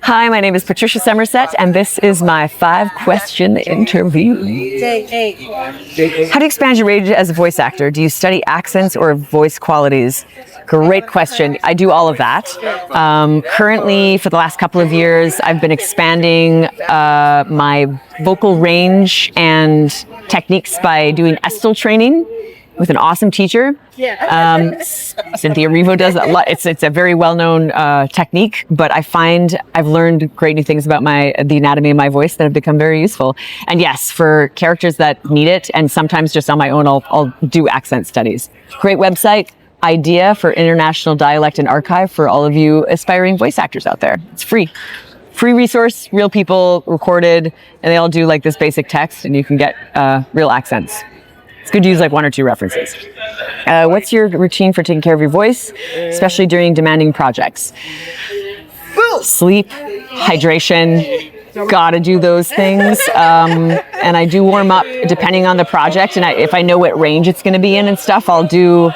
Hi, my name is Patricia Summersett, and this is my 5-question interview. How do you expand your range as a voice actor? Do you study accents or voice qualities? Great question. I do all of that. Currently, for the last couple of years, I've been expanding my vocal range and techniques by doing Estel training with an awesome teacher. Cynthia Revo does a lot. It's a very well-known technique, but I find I've learned great new things about the anatomy of my voice that have become very useful. And yes, for characters that need it, and sometimes just on my own, I'll do accent studies. Great website, idea for International Dialect and Archive for all of you aspiring voice actors out there. It's free. Free resource, real people recorded, and they all do like this basic text, and you can get real accents. It's good to use like 1 or 2 references. What's your routine for taking care of your voice, especially during demanding projects? Sleep, hydration, gotta do those things. And I do warm up depending on the project. And if I know what range it's gonna be in and stuff, I'll do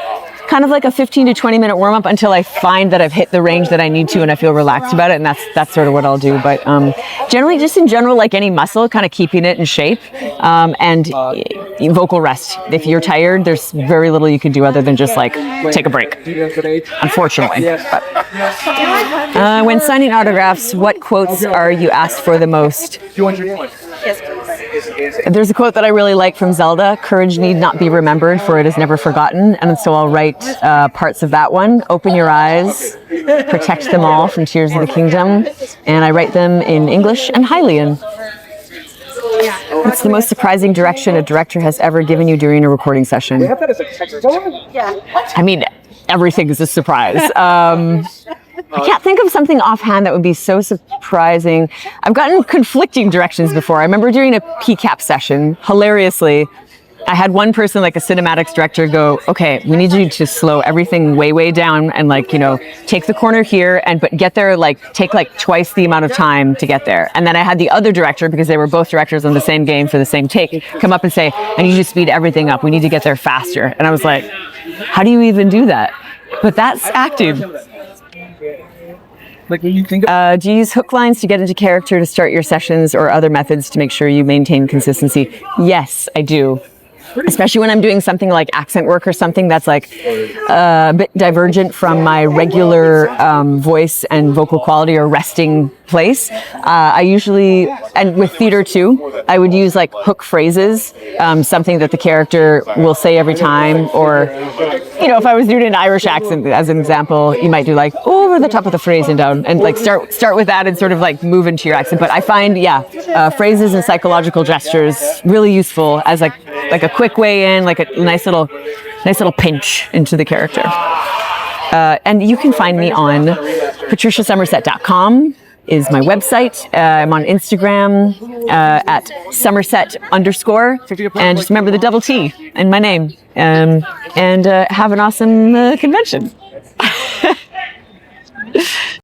kind of like a 15 to 20 minute warm up until I find that I've hit the range that I need to and I feel relaxed about it. And that's sort of what I'll do. But generally, just in general, like any muscle, kind of keeping it in shape, and vocal rest. If you're tired, there's very little you can do other than just like take a break, unfortunately. But, when signing autographs, what quotes are you asked for the most? There's a quote that I really like from Zelda: "Courage need not be remembered, for it is never forgotten." And so I'll write parts of that one. Open your eyes, protect them all from Tears of the Kingdom. And I write them in English and Hylian. What's the most surprising direction a director has ever given you during a recording session? I mean, everything is a surprise. I can't think of something offhand that would be so surprising. I've gotten conflicting directions before. I remember doing a PCAP session, hilariously. I had one person, like a cinematics director, go, "Okay, we need you to slow everything way, way down and take the corner here but get there, take twice the amount of time to get there." And then I had the other director, because they were both directors on the same game for the same take, come up and say, "I need you to speed everything up. We need to get there faster." And I was like, how do you even do that? But that's acting. Do you use hook lines to get into character to start your sessions, or other methods to make sure you maintain consistency? Yes, I do. Especially when I'm doing something like accent work or something that's a bit divergent from my regular voice and vocal quality or resting place. I usually, and with theater too, I would use hook phrases, something that the character will say every time. Or, if I was doing an Irish accent as an example, you might do over the top of the phrase and down, and start with that and sort of move into your accent. But I find, phrases and psychological gestures really useful as a quick way in, a nice little pinch into the character. And you can find me on patriciasummersett.com is my website. I'm on Instagram at Summersett_, and just remember the double T in my name. And have an awesome convention.